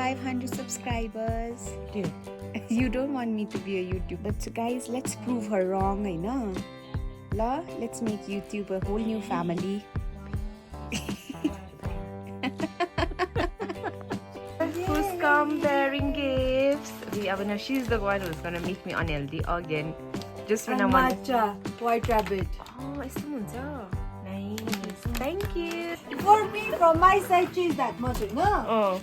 500 subscribers. You don't want me to be a YouTuber. But so guys, let's prove her wrong, I know. La, let's make YouTube a whole new family. Who's come bearing gifts? Now she's the one who's gonna make me unhealthy again. Just when I'm on matcha, white rabbit. Oh, it's nice. Thank you. For me, from my side, cheese that much, no? Oh.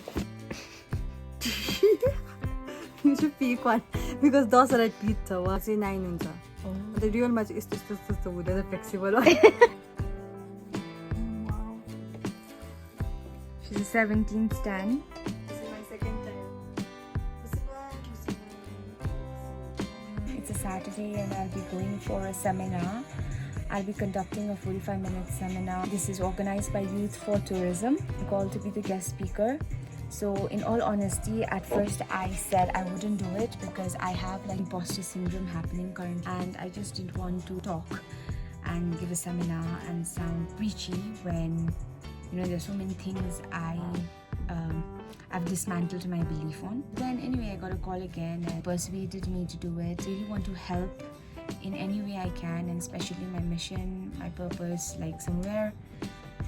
You should pick one because those are at pizza. What's in 9 unsa? The real match is just the flexible one. Wow. She's a 17 stan. This is my second time. It's a Saturday and I'll be going for a seminar. I'll be conducting a 45-minute seminar. This is organized by Youth for Tourism. I'm called to be the guest speaker. So in all honesty, at first I said I wouldn't do it because I have like imposter syndrome happening currently and I just didn't want to talk and give a seminar and sound preachy when, you know, there's so many things I've dismantled my belief on. Then anyway, I got a call again and persuaded me to do it. I really want to help in any way I can, and especially my mission, my purpose, like somewhere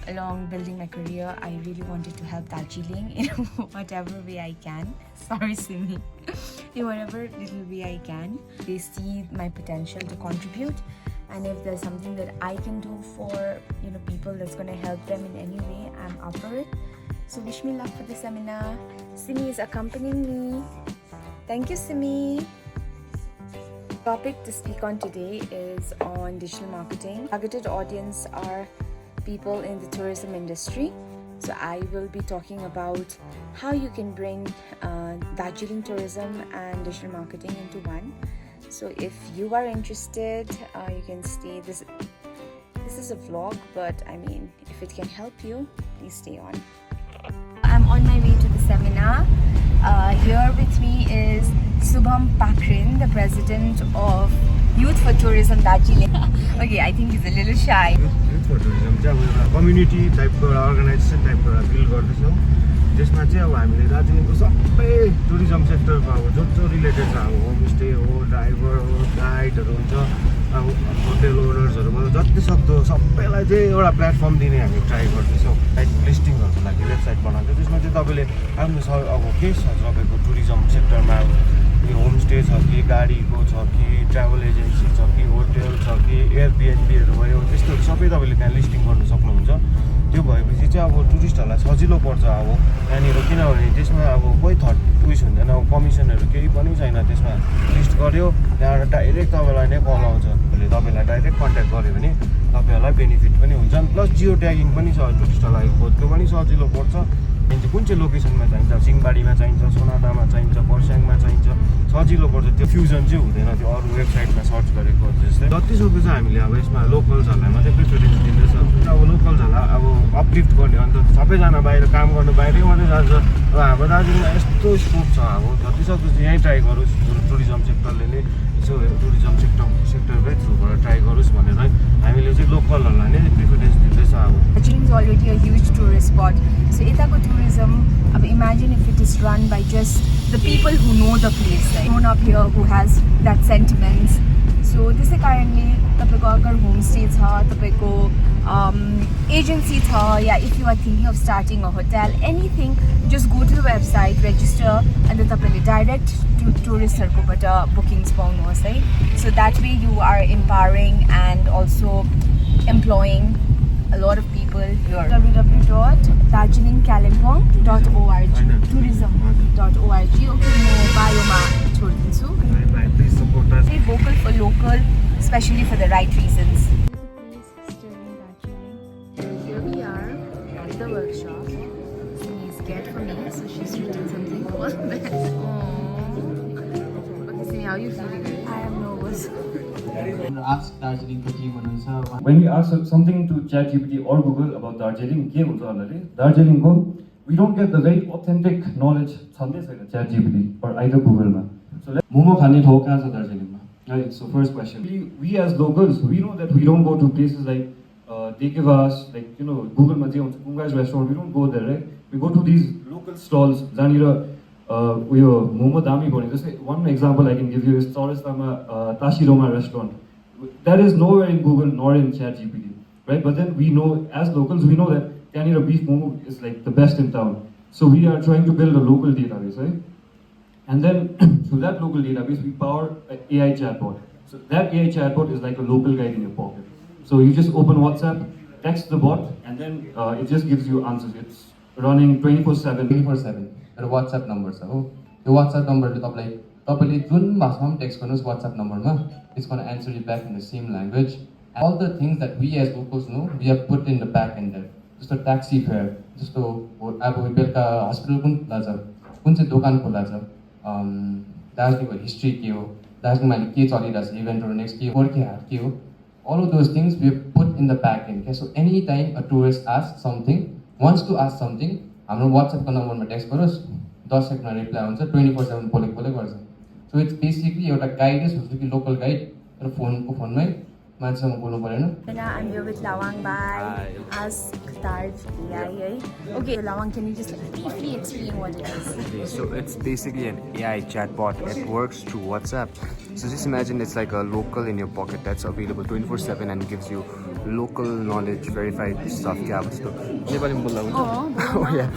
along building my career, I really wanted to help Darjeeling in whatever way I can. Sorry, Simi. In whatever little way I can. They see my potential to contribute, and if there's something that I can do for, you know, people that's going to help them in any way, I'm up for it. So wish me luck for the seminar. Simi is accompanying me. Thank you, Simi. The topic to speak on today is on digital marketing. Targeted audience are people in the tourism industry. So I will be talking about how you can bring Darjeeling tourism and digital marketing into one. So if you are interested, you can stay. This is a vlog, but I mean, if it can help you, please stay on. I'm on my way to the seminar. Here with me is Subham Pakrin, the president of Youth for Tourism Darjeeling. Okay, I think he's a little shy. Youth for Tourism चाहिँ अब community टाइपको organisation टाइपको build गर्दैछौँ। त्यसमा चाहिँ अब हामीले दार्जिलिङको सबै टुरिज्म सेक्टरको अब जो रिलेटेड छ, अब होमस्टे हो, ड्राइभर हो, गाइडहरू हुन्छ, अब होटेल ओनर्सहरू भयो, जति सक्दो सबैलाई चाहिँ एउटा प्लेटफर्म दिने हामी ट्राई गर्दैछौँ। लाइक लिस्टिङहरूको लागि वेबसाइट बनाउँछौँ। त्यसमा चाहिँ तपाईँले आफ्नो अब के छ तपाईँको टुरिज्म सेक्टरमा, होमस्टे छ कि, गाडीको छ कि, ट्राभल एजेन्सी छ कि, होटेल छ कि, एयरबिएनबीहरू भयो, त्यस्तोहरू सबै तपाईँले त्यहाँ लिस्टिङ गर्नु सक्नुहुन्छ। त्यो भएपछि चाहिँ अब टुरिस्टहरूलाई सजिलो पर्छ। अब यहाँनिर किनभने त्यसमा अब कोही थर्ड उइस हुँदैन, अब कमिसनहरू केही पनि छैन। त्यसमा लिस्ट गऱ्यो, त्यहाँबाट डाइरेक्ट तपाईँलाई नै कल आउँछ। तपाईँलाई डाइरेक्ट कन्ट्याक्ट गऱ्यो भने तपाईँहरूलाई बेनिफिट पनि हुन्छ। प्लस जियो ट्यागिङ पनि छ, टुरिस्टहरूलाई खोज्नु पनि सजिलो पर्छ। कुन चाहिँ लोकेसनमा चाहिन्छ, सिङबारीमा चाहिन्छ, सोनादामा चाहिन्छ, पर्स्याङमा चाहिन्छ, सजिलो पर्छ। त्यो फ्युजन चाहिँ हुँदैन त्यो अरू वेबसाइटमा सर्च गरेको जस्तै। जतिसक्दो चाहिँ हामीले अब यसमा लोकल्सहरूलाई मात्रै प्रिफरेन्स दिँदैछ। अब लोकल्सहरूलाई अब अपलिफ्ट गर्ने, अन्त सबैजना बाहिर काम गर्नु बाहिरै मात्रै जान्छ। अब हाम्रो दार्जिलिङमा यस्तो स्कोप छ, अब जतिसक्दो चाहिँ यहीँ ट्राई गरोस्, टुरिज्म सेक्टरले नै यसो टुरिज्म सेक्टरकै थ्रुबाट ट्राई गरोस् भनेर हामीले चाहिँ लोकलहरूलाई नै प्रिफरेन्स दिँदैछ। अब Darjeeling is already a huge tourist spot. So Itako tourism, imagine if it is run by just the people who know the place, right? Known up here who has that sentiments. So this is currently tapeko agar homestay cha, tapeko agency cha, yeah, if you are thinking of starting a hotel, anything, just go to the website, register, and then tapele direct to touristharko bata bookings paunनुहोस् है. So that way you are empowering and also employing a lot of people here. www.darjeelingkalimpong.org tourism.org. Okay, म बायोमा छोडिदिन्छु. Please support us. Stay vocal for local, especially for the right reasons. Here we are at the workshop. Simi is scared for me, so she's written something called that. Okay, Simi, how are you feeling? I am nervous. Ask Darjeeling team हुनुहुन्छ। When we ask something to ChatGPT or Google about Darjeeling, के हुन्छ भन्दाखेरि दार्जिलिङको we don't get the very authentic knowledge छँदै छैन ChatGPT or either Google-मा. So momo खाने ठाउँ कहाँ छ दार्जिलिङमा? Right. So first question. We as locals, we know that we don't go to places like they give us, like, you know, Google-मा जे हुन्छ Kunga's restaurant, we don't go there, right? We go to these local stalls जहाँनिर उयो मोमो दामी भन्यो जस्तै one example I can give you is चौरस्तामा तासिरोमा restaurant. That is nowhere in Google nor in ChatGPT, right? But then we know, as locals, we know that Canada beef momo is like the best in town. So we are trying to build a local database, right? And then through that local database, we power an AI chatbot. So that AI chatbot is like a local guide in your pocket. So you just open WhatsApp, text the bot, and then it just gives you answers. It's running 24/7. 24/7 र WhatsApp number छ हो त्यो WhatsApp नम्बरले तपाईले जुन भाषामा text गर्नुहोस् WhatsApp नम्बरमा it's going to answer you back in the same language. And all the things that we as locals know we have put in the back end there. जस्तो taxi fair जस्तो अब बेलुका hospital कुन खुला छ कुन चाहिँ दोकान खुला छ दार्जिलिङको हिस्ट्री के हो दार्जिलिङमा अहिले के चलिरहेछ इभेन्टहरू नेक्स्ट के गोर्खे हाट के हो all of those things we have put in the back end. Okay? So anytime a tourist asks something, wants to ask something, हाम्रो WhatsApp नम्बरमा टेक्स्ट गरोस् 10 सेकेन्डमा रिप्लाई हुन्छ 24/7 बोलेको गर्छ. So it's basically एउटा गाइड हुन्छ कि लोकल गाइड र फोनमै मान्छेसँग बोल्नु परेन. I'm here with Lawang by AskDarj AI. Okay, Lawang, can you just briefly explain what it is? Okay, so it's basically an AI chatbot. It works through WhatsApp. So just imagine it's like a local in your pocket that's available 24/7 and gives you local knowledge, verified stuff. क्या अब जस्तो नेपालीमा बोल्दा हुन्छ? Oh yeah.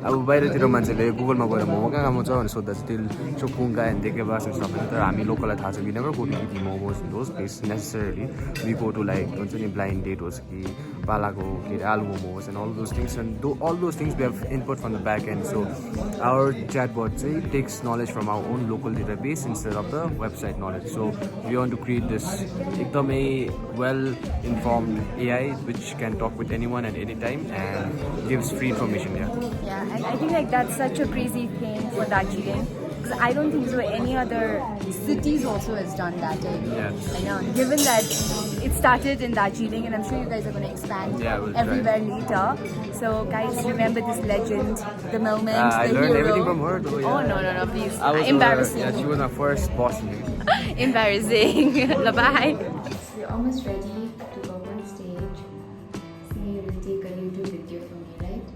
अब बाहिरतिर मान्छेले गुगलमा गएर मोमो कहाँ खानु छ भनेर सोध्दा चाहिँ त्यो चोकुङ्गा and देखे बास and stuff. तर हामी लोकललाई थाहा छ we never go to eat momos in those places necessarily. We go to like blind date होस् कि पालाको के अरे आलु momos and all those things and all those things we have input from the back end. So our chatbot takes knowledge from our own local database instead of the website knowledge. So we want to create this ekdamai well informed AI which can talk with anyone at any time and gives free information. Yeah, and I think like that's such a crazy thing for Darjeeling. Because I don't think so any other cities also has done that. Yes. I know. Given that it started in Darjeeling and I'm sure you guys are going to expand everywhere later. So guys, remember this legend, the moment, I the learned hero. everything from her though. Oh no, please. I was Embarrassing. She was my first boss. Embarrassing. Bye. We're almost ready to go on stage. So you will take a YouTube video from me, right?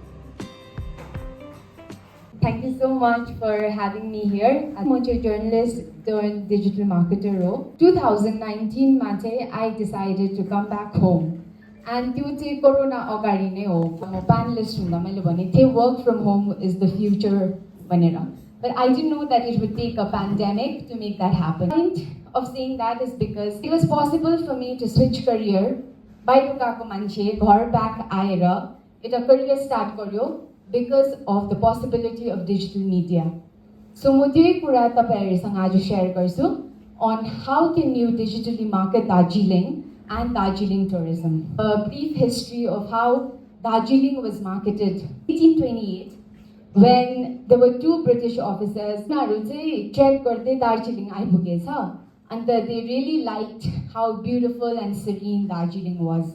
Thank you so much for having me here. I'm a journalist turned digital marketer role. 2019 मा चाहिँ I decided to come back home. And त्यो चाहिँ corona अगाडि नै हो. म panellist हुँदा मैले भनेको थिएँ work from home is the future भनेर. But I didn't know that it would take a pandemic to make that happen. The point of saying that is because it was possible for me to switch career. बाहिर गएको मान्छे घर back आएर एउटा career start गर्यो because of the possibility of digital media. So म त्यही कुरा तपाईहरुसँग आज share गर्छु on how can you digitally market Darjeeling and Darjeeling Tourism. A brief history of how Darjeeling was marketed. 1828 when there were two British officers उनीहरु चाहिँ track गर्दै Darjeeling आइपुगेछ and they really liked how beautiful and serene Darjeeling was.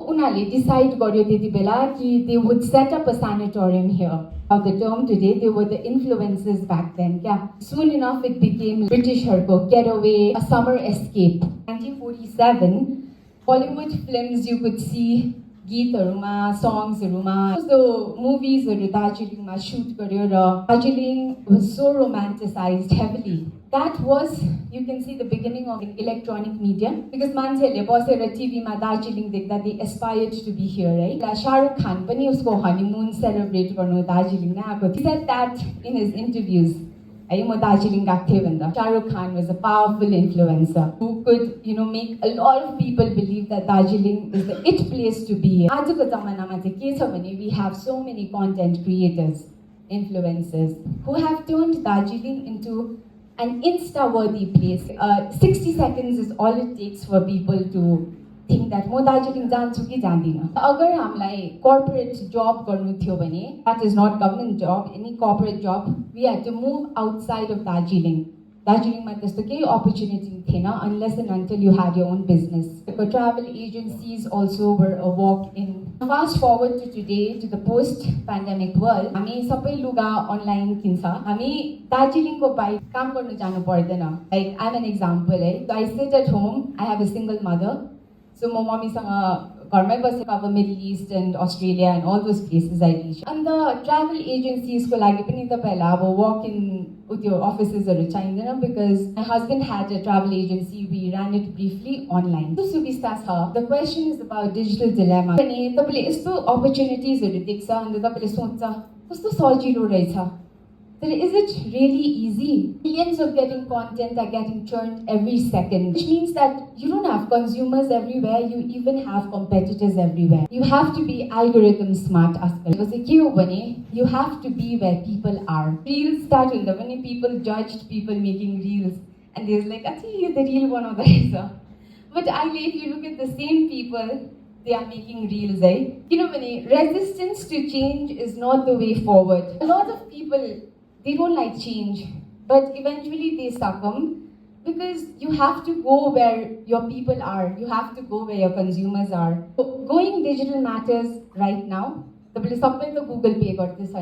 उनीहरुले decide गर्यो त्यति बेला कि they would set up a sanatorium here. Of the term today, they were the influences back then. Yeah. Soon enough, it became Britishहरूको getaway, a summer escape. 1947, Bollywood films you could see गीतहरुमा songsहरुमा so moviesहरु दार्जिलिङमा shoot गर्यो र Darjeeling was so romanticized heavily. That was, you can see the beginning of electronic media because मान्छेहरुले बसेर टिभीमा दार्जिलिङ देख्दा they aspired to be here, right? Shahrukh Khan पनि उसको honeymoon celebrate गर्नु दार्जिलिङ नै आएको थियो. He said that in his interviews. है म दार्जिलिङ गएको थिएँ भन्दा Shahrukh Khan was a powerful influencer who could make a lot of people believe that Darjeeling is the it place to be. आजको जमानामा चाहिँ के छ भने we have so many content creators, influencers who have turned Darjeeling into an insta-worthy place. 60 seconds is all it takes for people to think that म दार्जिलिङ जान्छु कि जान्दिनँ. अगर हामीलाई corporate job गर्नु थियो भने that is not government job, any corporate job, we had to move outside of Darjeeling. दार्जिलिङमा त्यस्तो केही opportunity थिएन unless and until you had your own business. The travel agencies also were a walk-in. Fast forward to today, to the post-pandemic world, हामी सबै लुगा online किन्छ. हामी दार्जिलिङको बाहिर काम गर्नु जानु पर्दैन. Like I'm an example. So I sit at home. I have a single mother. So म मम्मीसँग घरमै बसेको अब middle east and Australia and all those places I reach अन्त ट्राभल एजेन्सिजको लागि पनि तपाईँहरूलाई अब वक इन त्यो अफिसेसहरू चाहिँदैन because my husband had a travel agency we ran it briefly online त्यो सुविस्ता छ the question is about digital dilemma अनि तपाईँले यस्तो अपर्च्युनिटिजहरू देख्छ अन्त तपाईँले सोच्छ कस्तो सजिलो रहेछ तर is it really easy? Millions of getting content are getting churned every second, which means that you don't have consumers everywhere, you even have competitors everywhere. You have to be algorithm smart as well. Because you have to be where people are. Reels started when people judged people making reels and they was like, "Achhi, the real one of the But if you look at the same people, they are making reels, eh? You know, resistance to change is not the way forward. A lot of people, they don't like change, but eventually they succumb because you have to go where your people are. You have to go where your consumers are. So going digital matters right now. Google Pay got this,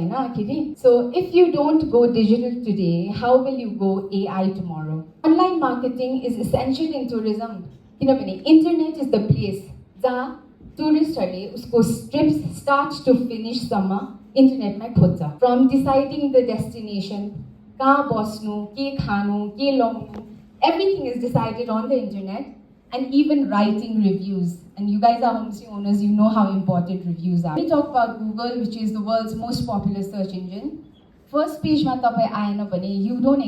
so if you don't go digital today, how will you go AI tomorrow? Online marketing is essential in tourism. You know, internet is the place where tourists trips start to finish summer. Internet mein khojcha from deciding the destination kaha basnu ke khanu ke launu everything is decided on the internet and even writing reviews and you guys are homestay owners you know how important reviews are. We talk about Google which is the world's most popular search engine. First page ma tapai aena bhane you don't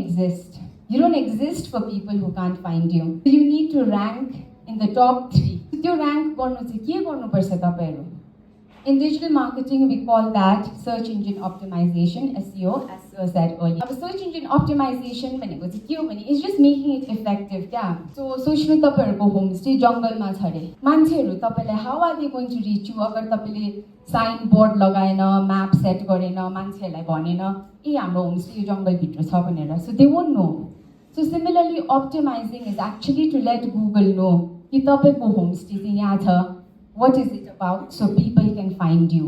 exist for people who can't find you. So you need to rank in the top 3. So त्यो rank गर्नु चाहिँ के गर्नु पर्छ तपाईहरु In digital marketing, we call that search engine optimization, SEO, as Sir said earlier. Our search engine optimization is just making it effective. So, social taparko homestay jungle ma chhare. Mancheharu tapaile how are they going to reach you? Agar tapaile sign board lagaina, map set garena, mancheharलाई bhanena, ए हाम्रो homestay jungle भित्र छ भनेर. So they won't know. So similarly, optimizing is actually to let Google know कि तपाईको homestay चाहिँ यहाँ छ. What is it about so people can find you?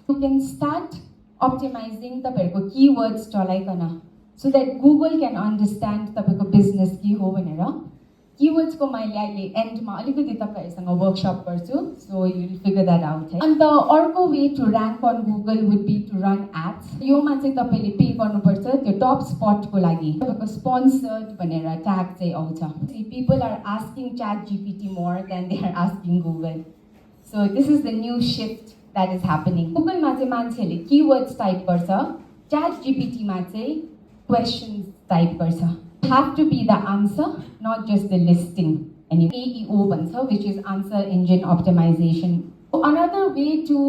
You can start optimizing the keywords so that Google can understand the business ki ho bhanera. Keywords ko maile aile end ma alikati tapaihरुसँग workshop garchu so you will figure that out. And the orko way to rank on Google would be to run ads. Yo ma chai tapaile pay garnu parcha त्यो top spot ko लागि tapaiko sponsored bhanera tag chai आउँछ. People are asking ChatGPT more than they are asking Google. So this is the new shift that is happening. Google ma chai manchele keywords type garcha, ChatGPT ma chai questions type garcha. You have to be the answer, not just the listing. And AEO bhancha, which is answer engine optimization. So another way to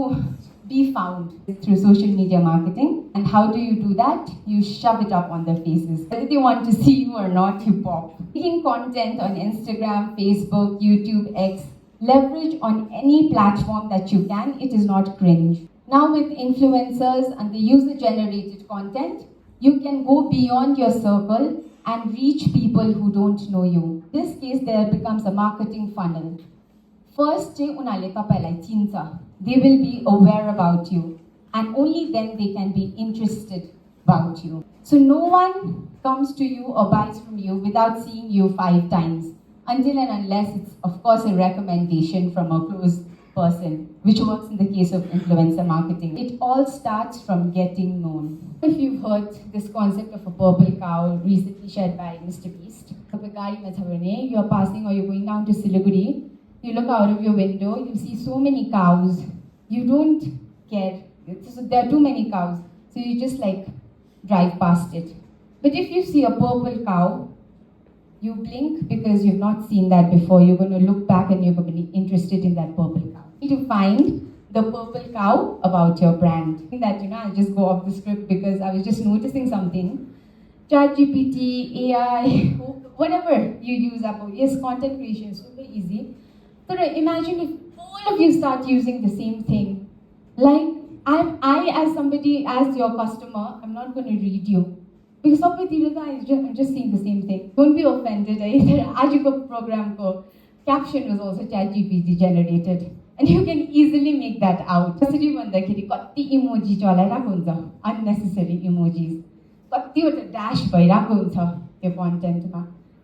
be found is through social media marketing. And how do you do that? You shove it up on their faces. Whether they want to see you or not, you pop. Making content on Instagram, Facebook, YouTube, X. Leverage on any platform that you can, it is not cringe. Now with influencers and the user-generated content, you can go beyond your circle and reach people who don't know you. In this case, there becomes a marketing funnel. First, they will be aware about you and only then they can be interested about you. So no one comes to you or buys from you without seeing you 5 times. Until and unless it's, of course, a recommendation from a close person, which works in the case of influencer marketing. It all starts from getting known. If you've heard this concept of a purple cow recently shared by Mr. Beast, you're passing or you're going down to Siliguri, you look out of your window, you see so many cows, you don't care. So there are too many cows, so you just like drive past it. But if you see a purple cow, you blink because you've not seen that before. You're going to look back and you're going to be interested in that purple cow. You need to find the purple cow about your brand. I think that, I'll just go off the script because I was just noticing something. ChatGPT, AI, whatever you use, yes, content creation is super easy. So imagine if all of you start using the same thing. Like, I as somebody, as your customer, I'm not going to read you. Because I'm just seeing the same thing. Don't be offended. Ajiko program ko caption was also ChatGPT generated. And you can easily make that out. Emoji unnecessary emojis. Dash content.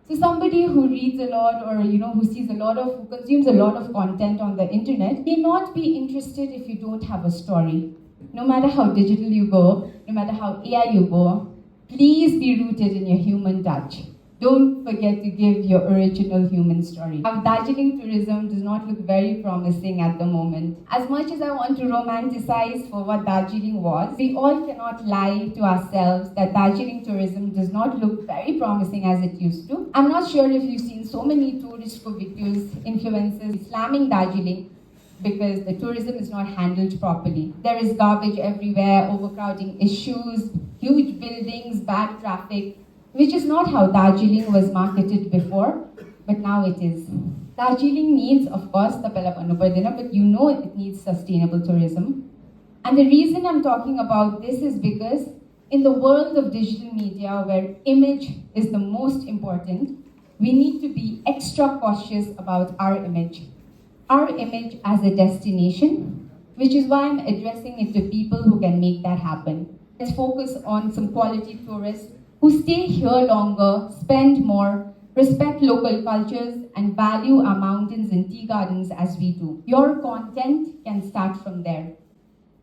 So somebody who reads a lot or who sees a lot of, who consumes a lot of content on the internet may not be interested if you don't have a story. No matter how digital you go, no matter how AI you go, please be rooted in your human touch. Don't forget to give your original human story. Darjeeling tourism does not look very promising at the moment. As much as I want to romanticize for what Darjeeling was, we all cannot lie to ourselves that Darjeeling tourism does not look very promising as it used to. I'm not sure if you've seen so many tourist videos, influencers slamming Darjeeling because the tourism is not handled properly. There is garbage everywhere, overcrowding issues, huge buildings, bad traffic, which is not how Darjeeling was marketed before, but now it is. Darjeeling needs, of course, but it needs sustainable tourism. And the reason I'm talking about this is because in the world of digital media, where image is the most important, we need to be extra cautious about our image. Our image as a destination, which is why I'm addressing it to people who can make that happen. Let's focus on some quality tourists who stay here longer, spend more, respect local cultures, and value our mountains and tea gardens as we do. Your content can start from there.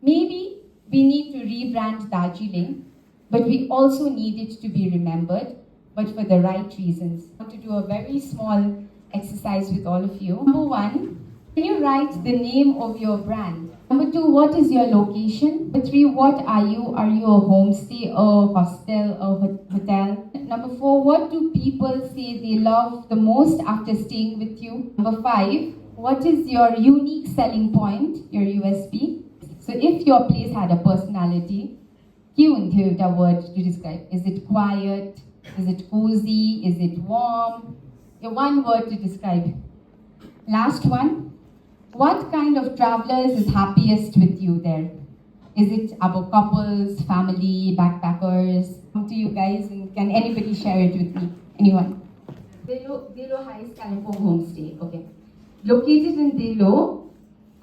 Maybe we need to rebrand Darjeeling, but we also need it to be remembered, but for the right reasons. I want to do a very small exercise with all of you. Number 1, can you write the name of your brand? Number 2, what is your location? Number 3, what are you? Are you a homestay, a hostel, a hotel? Number 4, what do people say they love the most after staying with you? Number 5, what is your unique selling point, your USP? So if your place had a personality, the word to describe. Is it quiet? Is it cozy? Is it warm? One word to describe. Last one. What kind of travelers is happiest with you there? Is it about couples, family, backpackers? Come to you guys, and can anybody share it with me? Anyone? Delo Heights Kalimpong Homestay. Okay. Located in Delo,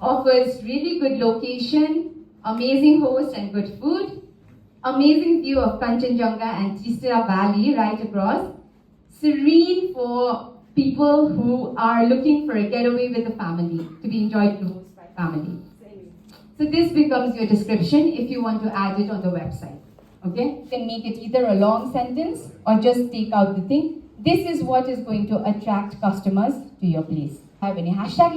offers really good location, amazing host and good food, amazing view of Kanchenjunga and Tristira Valley right across, serene for people who are looking for a getaway with the family, to be enjoyed the most by family. So this becomes your description if you want to add it on the website. Okay? You can make it either a long sentence or just take out the thing. This is what is going to attract customers to your place. Have any hashtag?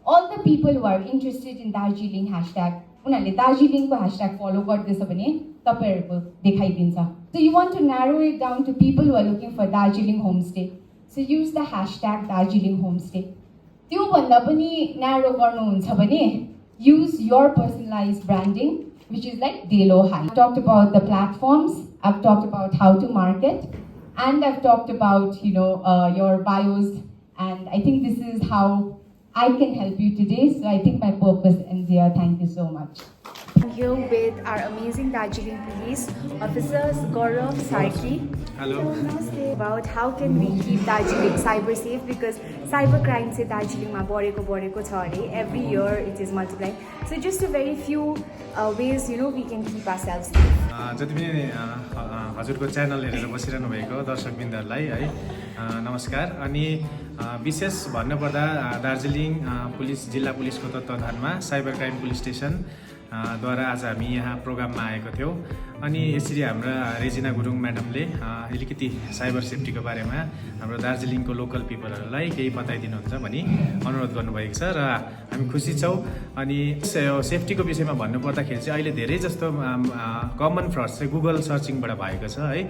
All the people who are interested in Darjeeling hashtag, Darjeeling hashtag follow So you want to narrow it down to people who are looking for Darjeeling homestay. So use the hashtag Darjeeling homestay. Use your personalized branding, which is like Delo High. I've talked about the platforms, I've talked about how to market, and I've talked about your bios, and I think this is how I can help you today. So I think my purpose ends here. Thank you so much. I'm here with our amazing Darjeeling Police officers, Gaurav Sarki. Hello. About how can we keep Darjeeling cyber safe, because cybercrime se Darjeeling ma bareko chha every year it is multiplying. So just a very few ways we can keep ourselves safe. जति पनि हजुरको channel हेरेर बसिरहनु भएको दर्शकवृन्दहरूलाई है नमस्कार। अनि विशेष भन्नुपर्दा दार्जिलिङ पुलिस जिल्ला पुलिसको तत्वावधानमा साइबर क्राइम पुलिस स्टेसन द्वारा आज हामी यहाँ प्रोग्राममा आएको थियौँ। अनि यसरी हाम्रा रेजिना गुरुङ म्याडमले अलिकति साइबर सेफ्टीको बारेमा हाम्रो दार्जिलिङको लोकल पिपलहरूलाई केही बताइदिनुहुन्छ भनी अनुरोध गर्नुभएको छ र हामी खुसी छौँ। अनि सेफ्टीको विषयमा भन्नुपर्दाखेरि चाहिँ अहिले धेरै जस्तो कमन फ्रड चाहिँ गुगल सर्चिङबाट भएको छ है।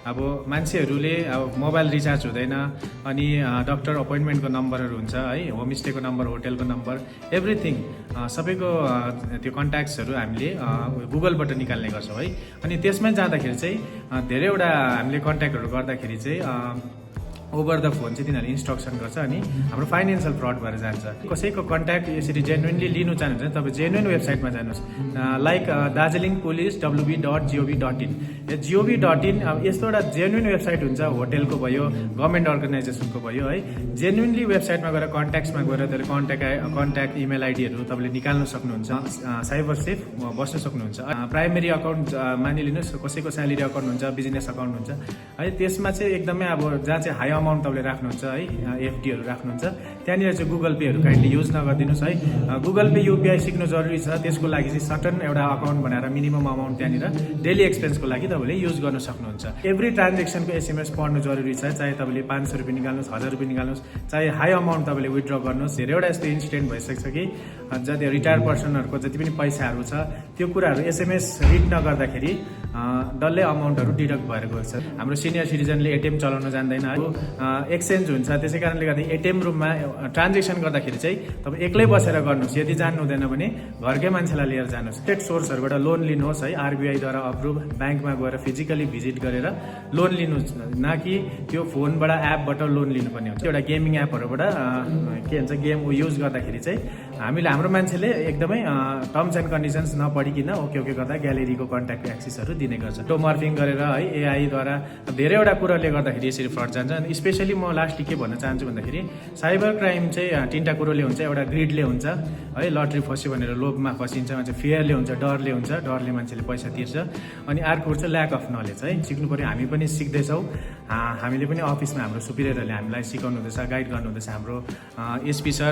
अब मान्छेहरूले अब मोबाइल रिचार्ज हुँदैन, अनि डक्टर अपोइन्टमेन्टको नम्बरहरू हुन्छ है, होमस्टेको नम्बर, होटेलको नम्बर, एभ्रिथिङ सबैको त्यो कन्ट्याक्ट्सहरू हामीले गुगलबाट निकाल्ने गर्छौँ है। अनि त्यसमै जाँदाखेरि चाहिँ धेरैवटा हामीले कन्ट्याक्टहरू गर्दाखेरि चाहिँ ओभर द फोन चाहिँ तिनीहरूले इन्स्ट्रक्सन गर्छ अनि हाम्रो फाइनेन्सियल फ्रड भएर जान्छ कसैको कन्ट्याक्ट यसरी जेन्युनली लिनु चाहनुहुन्छ भने तपाईँ जेन्युन वेबसाइटमा जानुहोस् like Darjeeling police www.gov.in gov.in अब यस्तो एउटा जेन्युन वेबसाइट हुन्छ होटेलको भयो गभर्मेन्ट अर्गनाइजेसनको भयो है जेन्युनली वेबसाइटमा गएर कन्ट्याक्ट्समा गएर त्यसले कन्ट्याक्ट इमेल आइडीहरू तपाईँले निकाल्न सक्नुहुन्छ साइबर सेफ बस्न सक्नुहुन्छ प्राइमेरी अकाउन्ट मानिलिनुहोस् कसैको स्यालेरी अकाउन्ट हुन्छ बिजनेस अकाउन्ट हुन्छ है त्यसमा चाहिँ एकदमै अब जहाँ चाहिँ हाई अमाउन्ट तपाईँले राख्नुहुन्छ है एफडीहरू राख्नुहुन्छ त्यहाँनिर चाहिँ गुगल पेहरू काइन्डली युज नगरिदिनुहोस् है गुगल पे युपिआई सिक्नु जरुरी छ त्यसको लागि चाहिँ सर्टन एउटा अकाउन्ट बनाएर मिनिमम अमाउन्ट त्यहाँनिर डेली एक्सपेन्सको लागि तपाईँले युज गर्न सक्नुहुन्छ एभ्री ट्रान्जेक्सनको एसएमएस पढ्नु जरुरी छ चाहे तपाईँले 500 रुपियाँ निकाल्नुहोस् 1000 रुपियाँ निकाल्नुहोस् चाहे हाई अमाउन्ट तपाईँले विथड्र गर्नुहोस् धेरैवटा यस्तो इन्सिडेन्ट भइसक्छ कि जति रिटायर्ड पर्सनहरूको जति पनि पैसाहरू छ त्यो कुराहरू एसएमएस रिड नगर्दाखेरि डल्लै अमाउन्टहरू डिडक्ट भएर गएको छ हाम्रो सिनियर सिटिजनले एटिएम चलाउन जान्दैन एक्सचेन्ज हुन्छ त्यसै कारणले गर्दा एटिएम रुममा ट्रान्जेक्सन गर्दाखेरि चाहिँ तपाईँ एक्लै बसेर गर्नुहोस् यदि जान्नु हुँदैन भने घरकै मान्छेलाई लिएर जानुहोस् स्टेट सोर्सहरूबाट लोन लिनुहोस् है आरबिआईद्वारा अप्रुभ ब्याङ्कमा गएर फिजिकली भिजिट गरेर लोन लिनु न कि त्यो फोनबाट एपबाट लोन लिनुपर्ने हुन्छ एउटा गेमिङ एपहरूबाट के भन्छ गेम युज गर्दाखेरि चाहिँ हाम्रो मान्छेले एकदमै टर्म्स एन्ड कन्डिसन्स नपढिकन ओके गर्दा ग्यालेरीको कन्ट्याक्ट एक्सेसहरू दिने गर्छ टोमर्फिङ गरेर है एआईद्वारा धेरैवटा कुराले गर्दाखेरि यसरी फ्रड जान्छ अनि स्पेसली म लास्टली के भन्न चाहन्छु भन्दाखेरि साइबर क्राइम चाहिँ 3टा कुरोले हुन्छ एउटा ग्रिडले हुन्छ है लटरी फस्यो भनेर लोभमा फसिन्छ मान्छे फियरले हुन्छ डरले मान्छेले पैसा तिर्छ अनि अर्को चाहिँ ल्याक अफ नलेज है सिक्नु पर्यो हामी पनि सिक्दैछौँ हामीले पनि अफिसमा हाम्रो सुपिरियरहरूले हामीलाई सिकाउनु हुँदैछ गाइड गर्नुहुँदैछ हाम्रो एसपी सर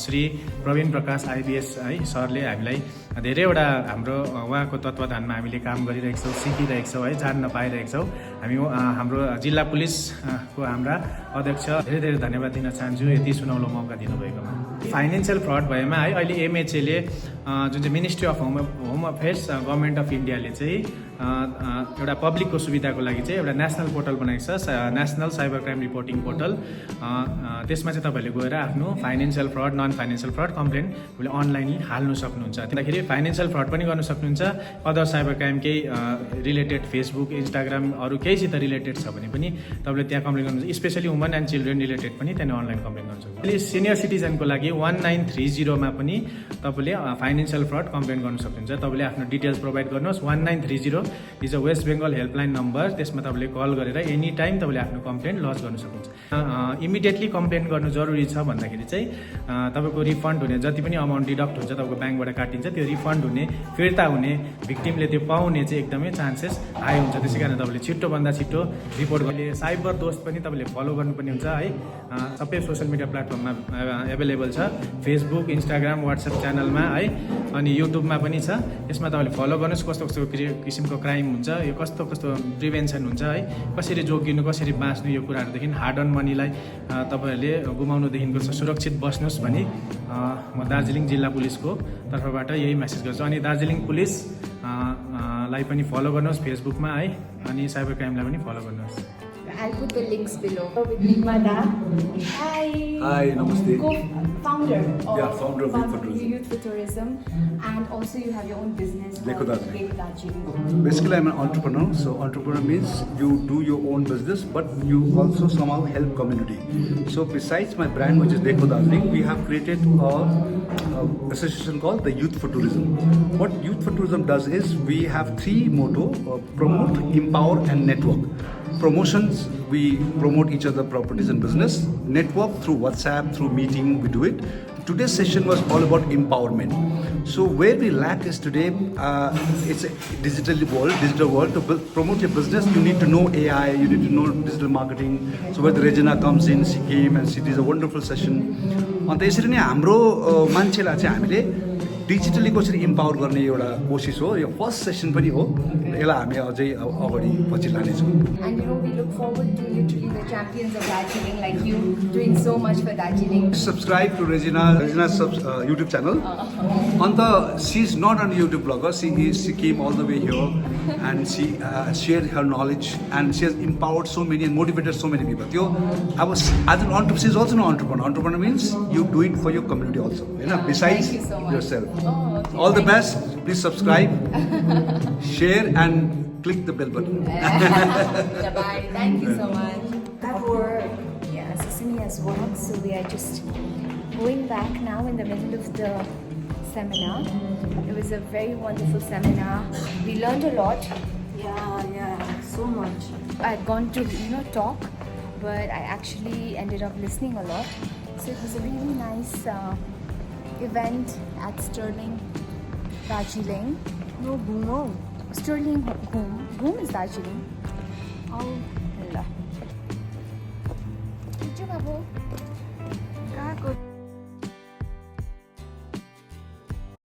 श्री प्रवीण प्रकाश आइबिएस है सरले हामीलाई धेरैवटा हाम्रो उहाँको तत्त्वाधानमा हामीले काम गरिरहेको छौँ सिकिरहेको छौँ है जान्न पाइरहेको छौँ हामी हाम्रो जिल्ला पुलिसको हाम्रा अध्यक्ष धेरै धन्यवाद दिन चाहन्छु यति सुनौलो मौका दिनुभएकोमा फाइनेन्सियल फ्रड भएमा है अहिले एमएचएले जुन चाहिँ ministry of home affairs government of इन्डियाले चाहिँ एउटा पब्लिकको सुविधाको लागि चाहिँ एउटा नेसनल पोर्टल बनाएको छ national cyber crime reporting portal त्यसमा चाहिँ तपाईँहरूले गएर आफ्नो financial fraud non financial fraud complain तपाईँले अनलाइन हाल्नु सक्नुहुन्छ त्यहाँदेखि फाइनेन्सियल फ्रड पनि गर्न सक्नुहुन्छ अदर साइबर क्राइम केही रिलेटेड फेसबुक इन्स्टाग्राम अरू केहीसित रिलेटेड छ भने पनि तपाईँले त्यहाँ कम्प्लेन गर्नुहुन्छ especially woman and children related पनि त्यहाँ अनलाइन कम्प्लेन गर्नु सक्नुहुन्छ सिनियर सिटिजनको लागि 1930 मा पनि तपाईँले फाइनेन्सियल फ्रड कम्प्लेन गर्न सक्नुहुन्छ तपाईँले आफ्नो डिटेल्स प्रोभाइड गर्नुहोस् 1930 is a West Bengal helpline number त्यसमा तपाईँले कल गरेर एनी टाइम तपाईँले आफ्नो कम्प्लेन लज गर्न सक्नुहुन्छ इमिडिएटली कम्प्लेन गर्नु जरुरी छ भन्दाखेरि चाहिँ तपाईँको रिफन्ड हुने जति पनि अमाउन्ट डिडक्ट हुन्छ तपाईँको ब्याङ्कबाट काटिन्छ त्यो रिफन्ड हुने फिर्ता हुने भिक्टिमले त्यो पाउने चाहिँ एकदमै चान्सेस हाई हुन्छ त्यसै कारण तपाईँले छिट्टोभन्दा छिट्टो रिपोर्ट गर्ने साइबर दोस्त पनि तपाईँले फलो गर्नुपर्ने हुन्छ है सबै सोसियल मिडिया प्लेटफर्ममा एभाइलेबल छ फेसबुक इन्स्टाग्राम वाट्सएप च्यानलमा है अनि युट्युबमा पनि छ यसमा तपाईँले फलो गर्नुहोस् कस्तो किसिमको क्राइम हुन्छ यो कस्तो प्रिभेन्सन हुन्छ है कसरी जोगिनु कसरी बाँच्नु यो कुराहरूदेखि हार्ड अन मनीलाई तपाईँहरूले गुमाउनुदेखिको सुरक्षित बस्नुहोस् भनी म दार्जिलिङ जिल्ला पुलिसको तर्फबाट यही मेसेज गर्छु अनि दार्जिलिङ पुलिस लाई पनि फलो गर्नुहोस् फेसबुकमा है अनि साइबर क्राइमलाई पनि फलो गर्नुहोस् I'll put the links below. With Nigmada. Hi. Hi, namaste. Co-founder of founder of Youth for Tourism, and also you have your own business called Darjeeling. Basically, I'm an entrepreneur. So entrepreneur means you do your own business, but you also somehow help community. So besides my brand, which is Darjeeling, we have created a association called the Youth for Tourism. What Youth for Tourism does is we have 3 motto: promote, empower, and network. Promotions, we promote each other properties and business. Network through WhatsApp, through meeting, we do it. Today's session was all about empowerment. So where we lack is today, it's a digital world. To promote your business, you need to know AI, you need to know digital marketing. So where the Regina comes in, she came and it is a wonderful session. On the यसरी नै हाम्रो मान्छेलाई चाहिँ हामीले digitally कसरी empower गर्ने एउटा कोसिस हो यो फर्स्ट सेसन पनि हो यसलाई हामी अझै अगाडि पछि लानेछौँ And we look forward to literally the champions of Darjeeling like you doing so much for Darjeeling. Subscribe to Regina's YouTube channel. She is not a YouTube blogger. She came all the way here and she shared her knowledge and she has empowered so many and motivated so many people. As an entrepreneur, she is also an entrepreneur. Entrepreneur means you do it for your community also. Besides Thank you so much. yourself. Okay, all the best. Please subscribe, share and click the bell button. Bye. Thank you so much. have work. Yeah, Sesame has work, so we are just going back now in the middle of the seminar. It was a very wonderful seminar. We learned a lot. Yeah, so much. I'd gone to talk, but I actually ended up listening a lot. So it was a really nice event at Sterling, Darjeeling. No, Boom. Sterling Boom is Darjeeling. Oh. Allah. Did you, Babu?